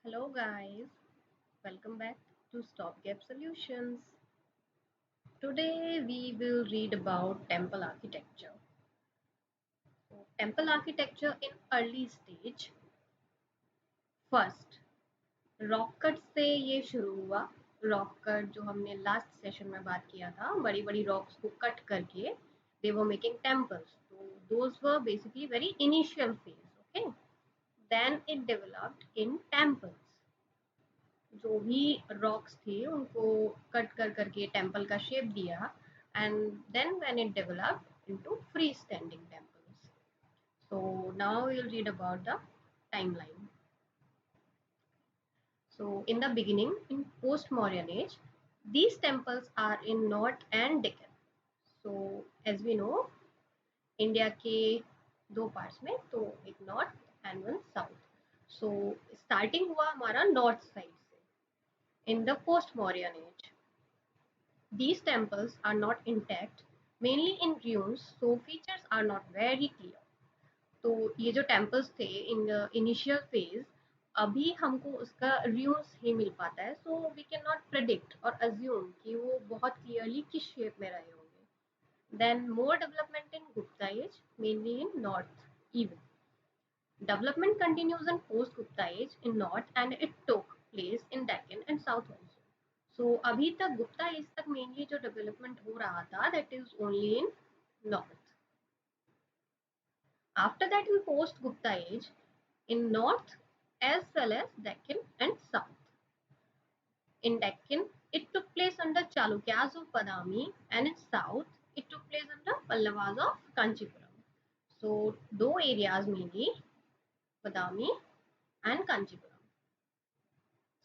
Hello guys, welcome back to Stopgap Solutions. Today we will read about temple architecture. Temple architecture in early stage. First, rock cut से ये शुरू हुआ. Rock cut जो हमने last session में बात किया था, बड़ी बड़ी रॉक्स को कट करके they were making temples. So those were basically very initial phase. Okay, then it developed in temples. जो भी रॉक्स थे उनको कट कर करके टेम्पल का शेप दिया and then when it developed into free standing temples. So now we'll read about the timeline. So in the beginning, in post-Mauryan age, these temples are in North and Deccan. So as we know, India के दो parts में, तो एक north and one south. So starting हुआ हमारा north side से in the post-Mauryan age. These temples are not intact, mainly in ruins, so features are not very clear. तो ये जो temples थे in the initial phase, अभी हमको उसका ruins ही मिल पाता है, so we cannot predict or assume कि वो बहुत clearly किस shape में रहे होंगे. Then more development in Gupta age, mainly in north even. Development continues in post-Gupta age in north and it took place in Deccan and south also. So अभी तक Gupta age तक मेनली जो development हो रहा था that is only in north. After that in post Gupta age in north as well as Deccan and south. In Deccan, it took place under Chalukyas of Badami, and in south, it took place under Pallavas of Kanchipuram. So, two areas mainly, Badami and Kanchipuram.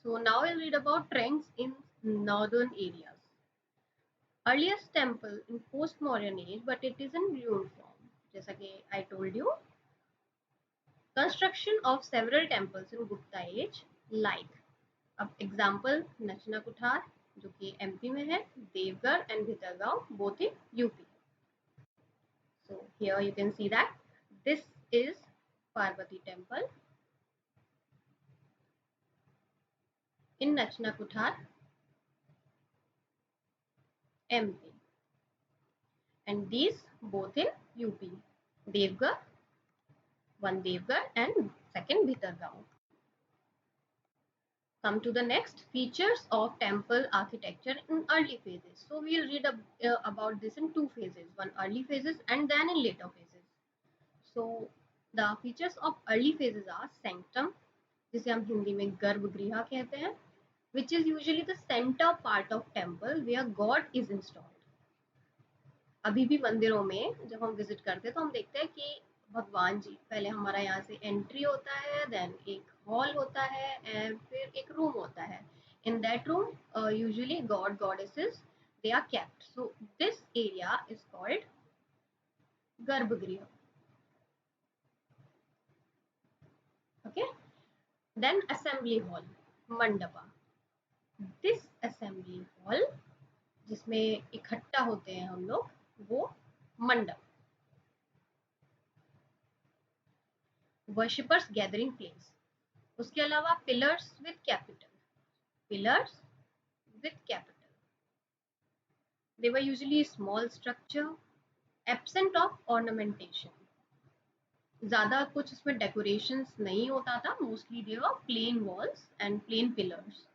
So, now we'll read about trends in northern areas. Earliest temple in post-Mauryan age, but it is in ruin form. जैसा कि I told you, construction of several temples in Gupta age, like अब example Nachna Kuthara जो कि MP में है, Deogarh and Bhitargaon both in UP. So here you can see that this is Parvati temple in Nachna Kuthar, MP, and these both in UP. Devgarh, one Devgarh and second Bhitargaon. Come to the next features of temple architecture in early phases. So we'll read about this in two phases, one early phases and then in later phases. So the features of early phases are sanctum, जिसे हम हिंदी में गर्भगृह कहते हैं, which is usually the center part of temple where God is installed. अभी भी मंदिरों में जब हम विजिट करते हैं तो हम देखते हैं कि भगवान जी पहले हमारा यहाँ से एंट्री होता है, देन एक हॉल होता है एंड फिर एक रूम होता है. In that room usually god goddesses they are kept. So this area is called garbhagriha. Okay, then assembly hall, mandapa. This assembly hall जिसमें इकट्ठा होते हैं हम लोग, वो मंडप. Worshippers gathering place. उसके अलावा pillars with capital, pillars with capital. They were usually small structure, absent of ornamentation. ज्यादा कुछ इसमें डेकोरेशंस नहीं होता था, mostly they were plain walls and plain pillars.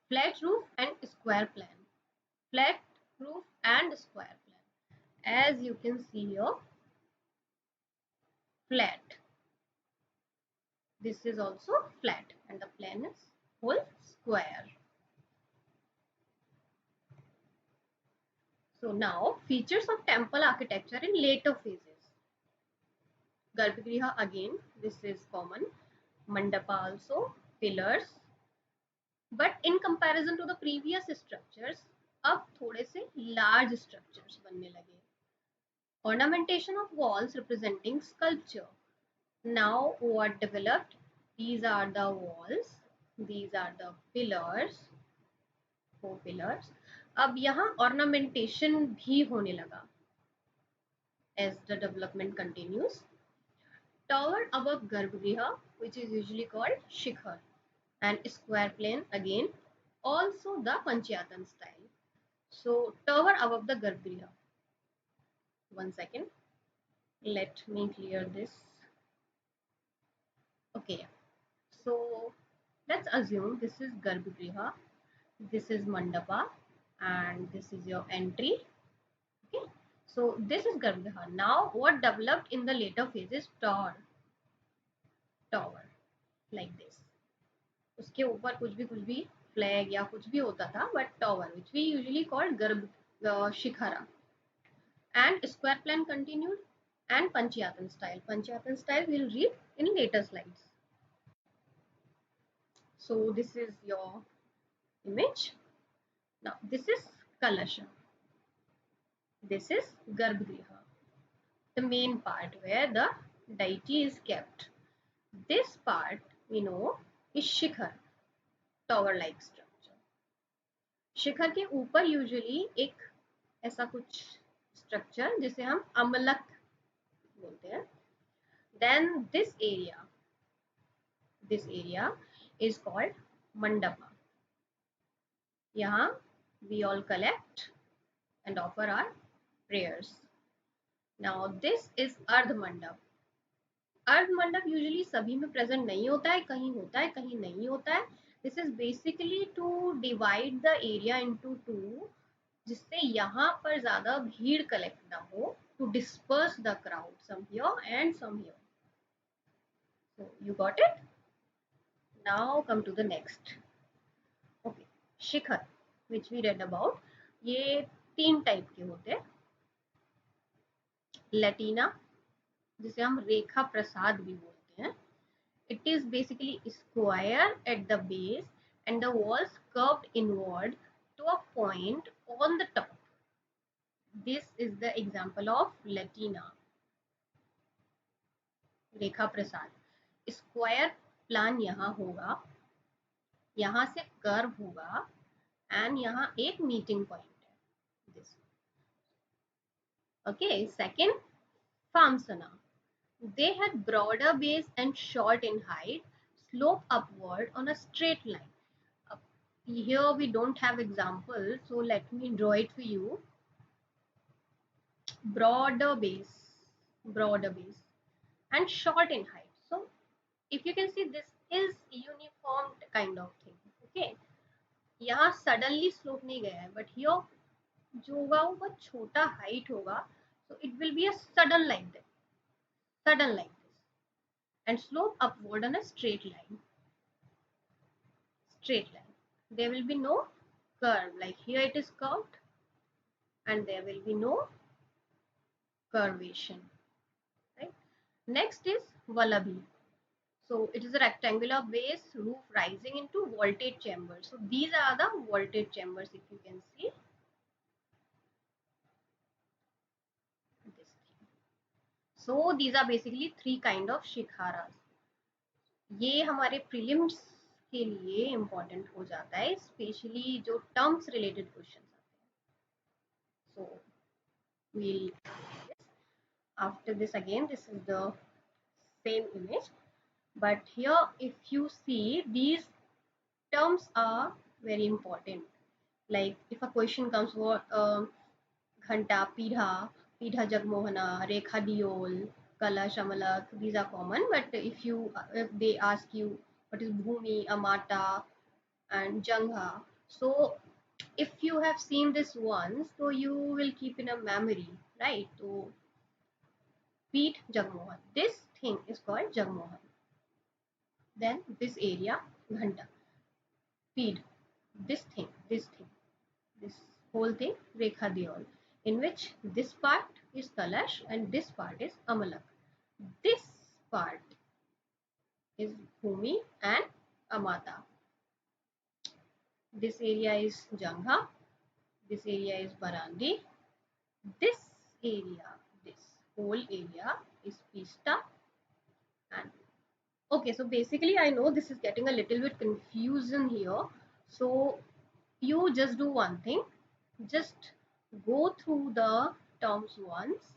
Flat roof and square plan, flat roof and square plan. As you can see here, flat. This is also flat and the plan is whole square. So now features of temple architecture in later phases. Garbhagriha again, this is common. Mandapa also, pillars. But in comparison to the previous structures, अब थोड़े से large structures बनने लगे. Ornamentation of walls representing sculpture. Now what developed? These are the walls, these are the pillars, 4 pillars. अब यहाँ ornamentation भी होने लगा as the development continues. Tower above Garbhagriha, which is usually called Shikhar, and square plane again, also the Panchayatan style. So tower above the Garbhagriha. One second, let me clear this. Okay, so let's assume this is Garbhagriha, this is Mandapa, and this is your entry. Okay, so this is Garbhagriha. Now what developed in the later phase is tower like this. उसके ऊपर कुछ भी flag या कुछ भी होता था, but tower which we usually called garbha shikhara, and square plan continued, and Panchayatan style we'll read in later slides. So this is your image. Now this is Kalasha, this is Garbhagriha, the main part where the deity is kept. This part we know is Shikhar, tower like structure. शिखर के ऊपर usually एक ऐसा कुछ structure जिसे हम अमलक बोलते हैं. Then this area is called mandapa. यहाँ we all collect and offer our prayers. Now this is अर्ध मंडप. अर्ध मंडप यूजुअली सभी में प्रेजेंट नहीं होता है, कहीं होता है कहीं नहीं होता है. This is basically to divide the area into two, जिससे यहाँ पर ज्यादा भीड़ कलेक्ट ना हो, to disperse the crowd, some here and some here. So you got it? Now come to the next. Okay, Shikhar which we read about, ये 3 type के होते हैं. लैटिना, जिसे हम रेखा प्रसाद भी बोलते हैं. It is basically square at the base and the walls curved inward to a point on the top. This is the example of Latina. Rekha Prasad. Square plan यहाँ होगा, यहाँ से कर्व होगा, एंड यहाँ एक मीटिंग पॉइंट है. This. Okay, second, Famsana. They had broader base and short in height, slope upward on a straight line. Here we don't have example, so let me draw it for you. Broader base and short in height. So if you can see, this is uniform kind of thing. Okay, यहाँ suddenly slope नहीं गया है, but here जो होगा वो बहुत छोटा height होगा, so it will be a sudden like this, and slope upward on a straight line. There will be no curve, like here it is curved and there will be no curvation, right? Next is Vallabhi. So it is a rectangular base roof rising into vaulted chambers. So these are the vaulted chambers, if you can see. This thing. So these are basically 3 kind of shikharas. ये हमारे prelims के लिए important हो जाता है, specially जो terms related questions आते हैं. So we'll after this again, this is the same image, but here if you see, these terms are very important. Like if a question comes for घंटा, पीढ़ा जगमोहना, रेखा दियोल, कलश अमलक, these are common. But if they ask you what is bhumi, amata and jangha, so if you have seen this once, so you will keep in a memory, right? So Peet Jagmohan, this thing is called Jagmohan. Then this area Ghanta. Feed this whole thing Rekha Deol, in which this part is Kalash and this part is Amalak. This part is Bhumi and Amata. This area is Jangha. This area is Barandi. This whole area is Pista. And okay, so basically I know this is getting a little bit confusion here. So you just do one thing, just go through the terms once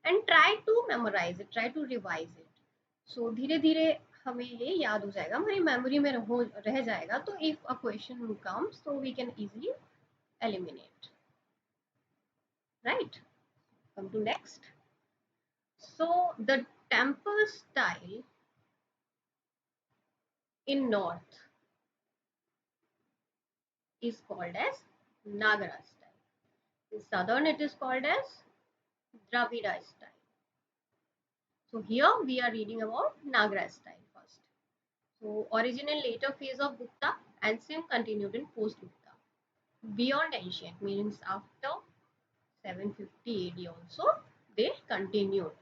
and try to memorize it, try to revise it. So धीरे धीरे हमें ये याद हो जाएगा, हमारी memory में रह जाएगा, तो इफ अ क्वेश्चन कम्स तो we can easily eliminate, right? Come to next. So the temple style in north is called as Nagara style. In southern it is called as Dravida style. So here we are reading about Nagara style first. So original later phase of Gupta, ancient continued in post Gupta. Beyond ancient means after 750 AD also they continued.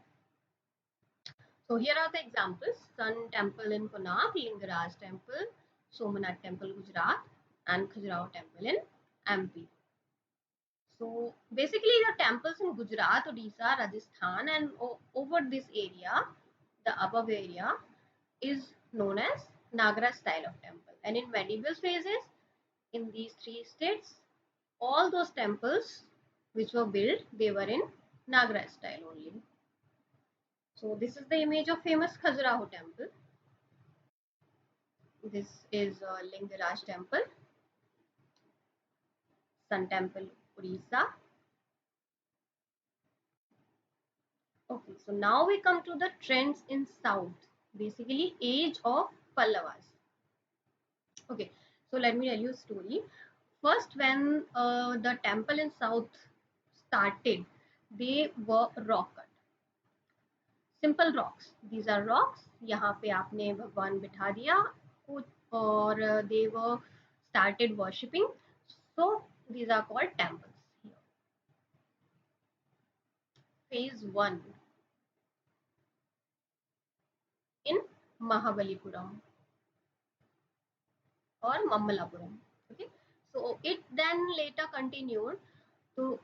So here are the examples: Sun Temple in Konark, Lingaraj Temple, Somanath Temple Gujarat, and Khajuraho Temple in MP. So basically the temples in Gujarat, Odisha, Rajasthan, and over this area, the above area, is known as Nagara style of temple. And in medieval phases, in these three states, all those temples which were built, they were in Nagara style only. So this is the image of famous Khajuraho temple. This is Lingaraj temple, Sun temple, Odisha. Okay, so now we come to the trends in south, basically age of Pallavas. Okay, so let me tell you a story. First, when the temple in south started, they were rock cut, simple rocks. These are rocks. यहाँ पे आपने भगवान बिठा दिया और they were started worshipping. So these are called temples. Here. Phase 1 in Mahabalipuram or Mamallapuram. Okay, so it then later continued. तो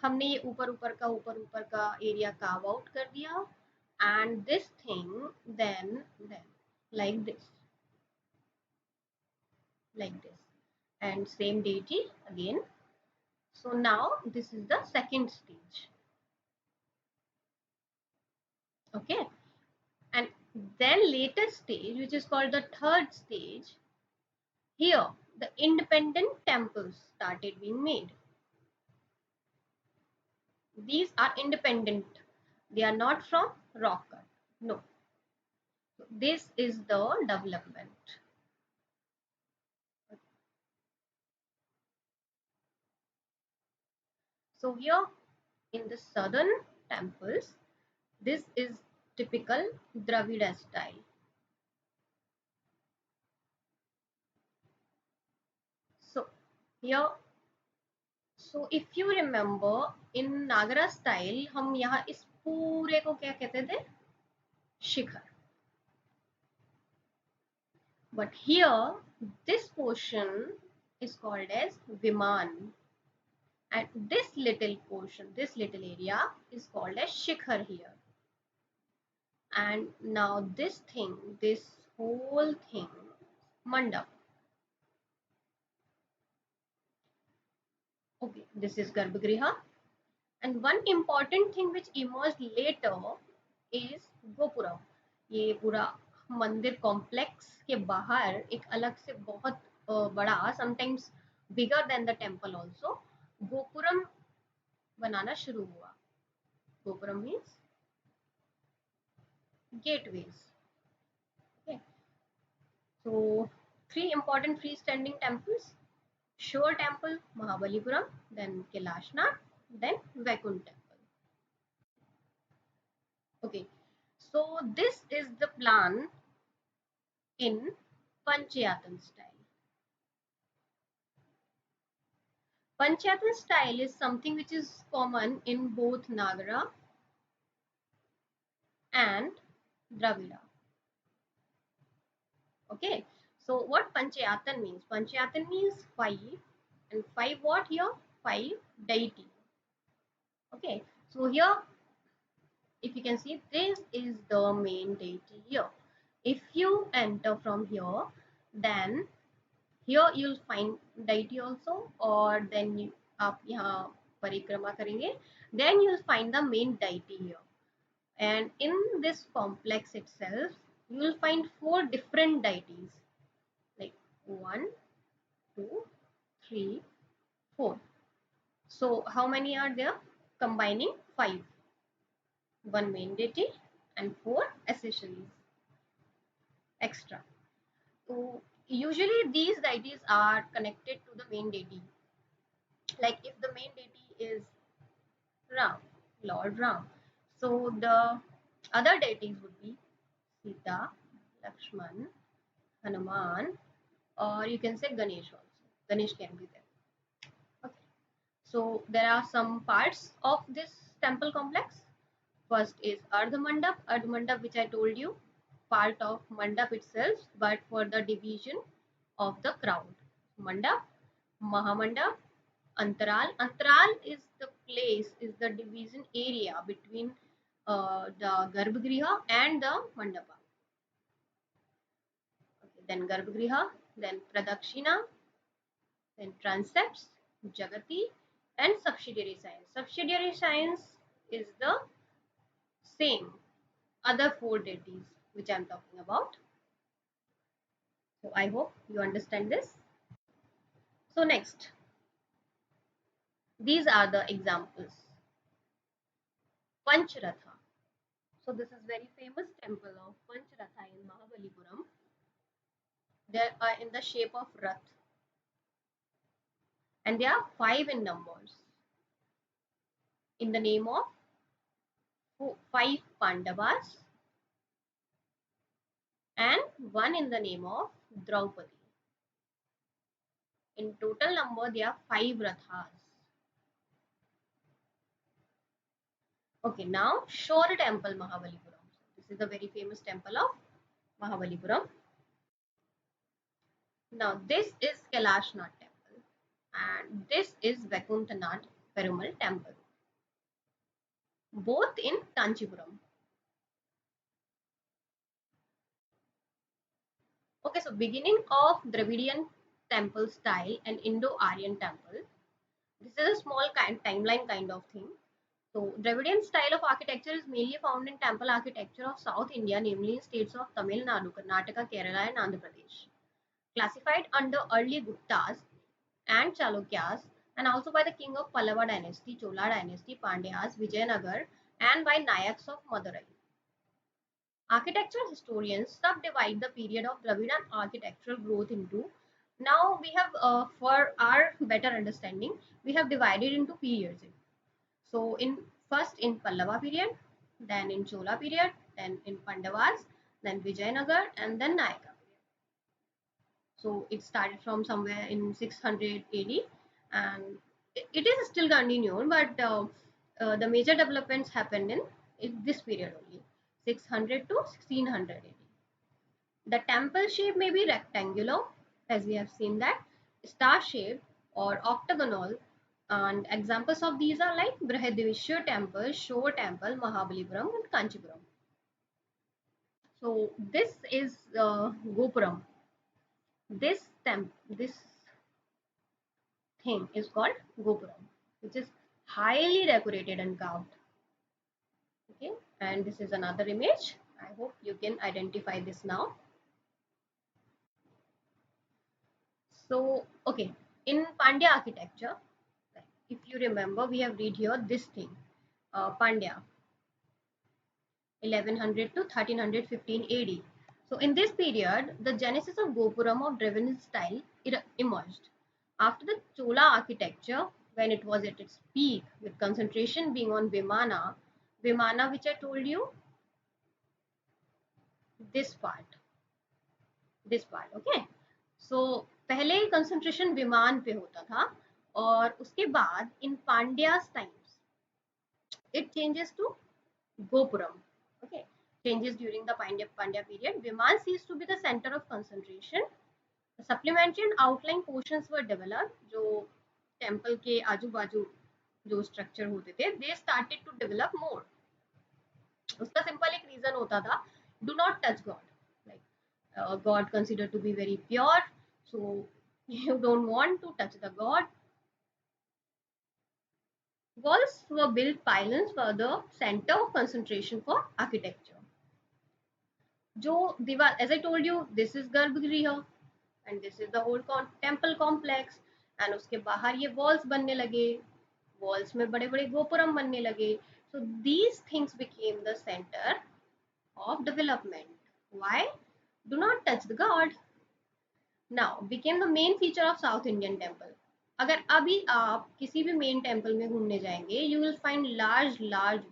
हमने ये ऊपर ऊपर का एरिया कार्व आउट कर दिया, and this thing then like this and same deity again. So now this is the second stage. Okay, and then later stage, which is called the third stage, here the independent temples started being made. These are independent, they are not from rock cut, no. So this is the development. So here in the southern temples, this is typical Dravida style. So here, so if you remember in Nagara style, हम यहाँ इस पूरे को क्या कहते थे? शिखर. But here, this portion is called as Viman, and this little portion, this little area is called as Shikhar here. And now this thing, this whole thing, Mandap. Okay, this is Garbhagriha. And one important thing which emerged later is Gopuram. ये पूरा मंदिर complex के बाहर एक अलग से बहुत बड़ा, sometimes bigger than the temple also, gopuram बनाना शुरू हुआ. Gopuram means gateways. Okay, so three important freestanding temples: Shore Temple, Mahabalipuram, then Kailashnath, then Vaikunth Temple. Okay, so this is the plan in Panchayatan style. Panchayatan style is something which is common in both Nagara and Dravida. Okay, so what Panchayatan means? Panchayatan means five, and five what here? Five deity. Okay, so here if you can see, this is the main deity here. If you enter from here, then here you'll find deity also, or then you आप यहाँ परिक्रमा करेंगे, then you'll find the main deity here. And in this complex itself, you will find four different deities, like one, two, three, four. So how many are there? Combining five, one main deity and four accessories extra. So usually these deities are connected to the main deity. Like if the main deity is Ram, Lord Ram, so the other deities would be Sita, Lakshman, Hanuman, or you can say Ganesh also. Ganesh can be there. Okay. So there are some parts of this temple complex. First is Ardha Mandap. Ardha Mandap, which I told you, part of Mandap itself, but for the division of the crowd. Mandap, Mahamandap, Antaral. Antaral is the place, is the division area between the Garbhagriha and the Mandapa. Okay, then Garbhagriha, then Pradakshina, then transepts, Jagati, and subsidiary science. Subsidiary science is the same other four deities which I'm talking about. So I hope you understand this. So next, these are the examples. Pancharatha. So this is very famous temple of Pancharatha in Mahabalipuram. They are in the shape of Rath, and they are five in numbers in the name of five Pandavas and one in the name of Draupadi. In total number, there are five Rathas. Okay, now Shore Temple, Mahabalipuram. This is the very famous temple of Mahabalipuram. Now this is Kailashnath temple and this is Vaikuntanath Perumal temple, both in Kanchipuram. Okay, so beginning of Dravidian temple style and Indo-Aryan temple. This is a small timeline kind of thing. So Dravidian style of architecture is mainly found in temple architecture of South India, namely in states of Tamil Nadu, Karnataka, Kerala and Andhra Pradesh. Classified under early Guptas and Chalukyas, and also by the king of Pallava dynasty, Chola dynasty, Pandyas, Vijayanagar, and by Nayaks of Madurai. Architectural historians subdivide the period of Dravidian architectural growth into. Now we have, for our better understanding, we have divided into periods. So in first in Pallava period, then in Chola period, then in Pandavas, then Vijayanagar, and then Nayaka. So it started from somewhere in 600 AD, and it is still continued, but the major developments happened in this period only, 600 to 1600 AD. The temple shape may be rectangular, as we have seen that, star shaped or octagonal, and examples of these are like Brihadishwar temple, Shore temple, Mahabalipuram, and Kanchipuram. So this is Gopuram. This thing is called Gopuram, which is highly decorated and carved. Okay, and this is another image. I hope you can identify this now. So, okay, in Pandya architecture, if you remember, we have read here this thing, Pandya, 1100 to 1315 AD. So, in this period, the genesis of Gopuram of Dravidian style emerged. After the Chola architecture, when it was at its peak, with concentration being on Vimana, which I told you, this part, okay. So पहले concentration vimana पे होता था और उसके बाद in Pandyas times it changes to Gopuram. Okay, changes during the Pandya period. Viman ceased to be the center of concentration. Supplementary and outlying portions were developed. जो temple के आजू बाजू जो structure होते थे, they started to develop more. उसका simple एक reason होता था, do not touch God. Like God considered to be very pure, so you don't want to touch the God. Walls were built pylons for the center of concentration for architecture. जो दीवार, as I told you, this is garbhagriha and this is the whole temple complex, and उसके बाहर ये walls बनने लगे, walls में बड़े बड़े गोपुरम बनने लगे. So these things became the centre of development. Why? Do not touch the god. Now became the main feature of South Indian temple. अगर अभी आप किसी भी मेन टेम्पल में घूमने जाएंगे, you will find large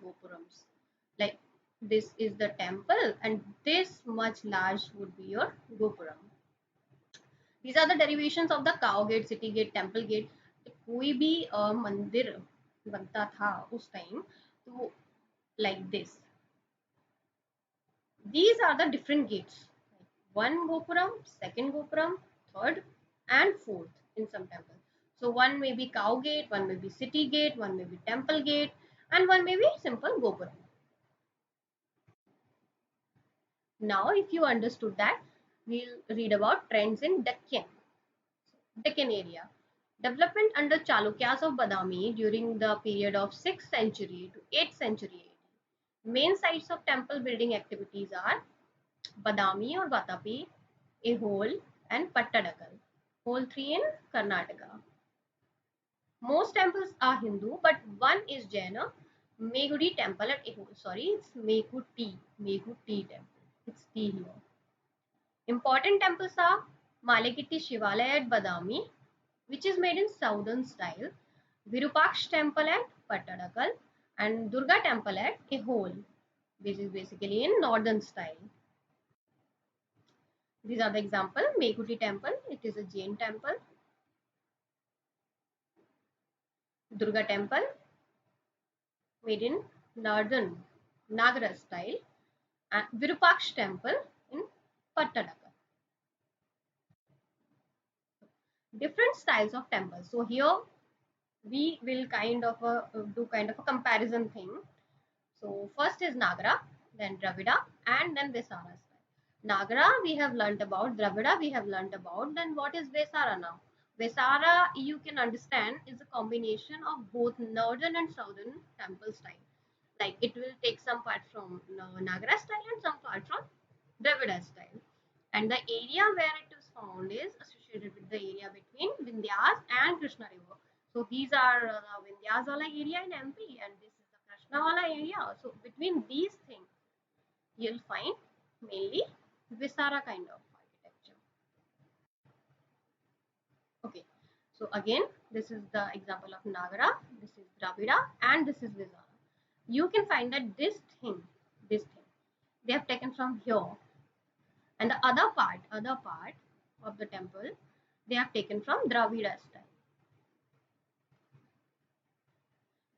gopurams. Like this is the temple and this much large would be your gopuram. These are the derivations of the cow gate, city gate, temple gate. कोई भी मंदिर बनता था उस time, तो like this. These are the different gates. One Gopuram, second Gopuram, third, and fourth in some temples. So one may be cow gate, one may be city gate, one may be temple gate, and one may be simple Gopuram. Now, if you understood that, we'll read about trends in Deccan area. Development under Chalukyas of Badami during the period of 6th century to 8th century AD. Main sites of temple building activities are Badami or Vatapi, Ehol, and Pattadakal. All three in Karnataka. Most temples are Hindu, but one is Jaina, Megudi temple at Ehol. Sorry, it's Meguti temple. It's T here. Important temples are Malekiti Shivalaya at Badami, which is made in southern style, Virupaksh temple at Pattadakal, and Durga temple at Ehol, which is basically in northern style. These are the example. Meguti temple, it is a Jain temple. Durga temple, made in northern Nagara style, and Virupaksh temple in Pattadakal. Different styles of temples. So here we will do kind of a comparison thing. So first is Nagara, then Dravida, and then Vesara style. Nagara we have learnt about, Dravida we have learnt about. Then what is Vesara now? Vesara, you can understand, is a combination of both northern and southern temple style. Like it will take some part from Nagara style and some part from Dravida style. And the area where it is found is associated with the area between Vindhyas and Krishna River. So these are the Vindhyaswala area in MP and this is the Krishnawala area. So between these things, you'll find mainly Visara kind of architecture. Okay. So again, this is the example of Nagara, this is Dravida, and this is Visara. You can find that this thing, they have taken from here, and the other part of the temple, they have taken from Dravida style.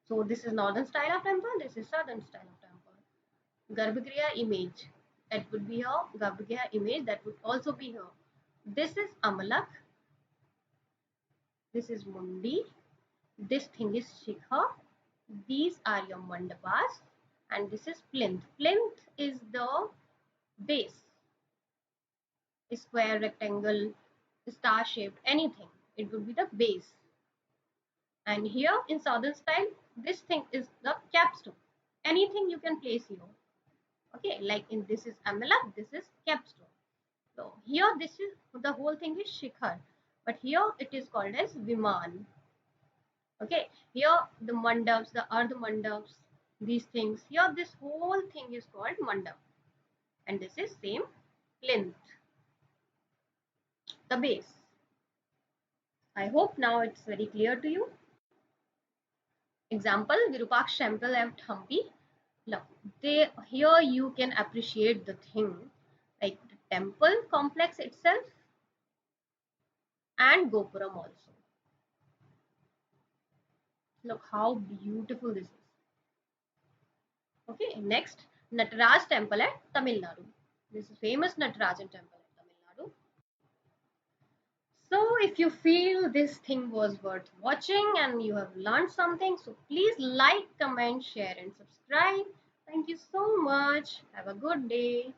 So this is northern style of temple, this is southern style of temple. Garbhagriha image, that would be here. Garbhagriha image, that would also be here. This is Amalak, this is Mundi, this thing is Shikha, these are your mandapas, and this is plinth. Plinth is the base, square, rectangle, star shaped, anything. It would be the base. And here in southern style, this thing is the capstone. Anything you can place here. Okay, like in this is Amala, this is capstone. So here this is the whole thing is Shikhar, but here it is called as Viman. Okay, here the mandaps, the earth mandaps, these things. Here this whole thing is called mandap, and this is same plinth, the base. I hope now it's very clear to you. Example, Virupaksh temple at Hampi. Look, here you can appreciate the thing, like the temple complex itself and Gopuram also. Look how beautiful this is. Okay, next, Nataraj temple at Tamil Nadu. This is famous Natarajan temple at Tamil Nadu. So if you feel this thing was worth watching and you have learned something, so please like, comment, share and subscribe. Thank you so much. Have a good day.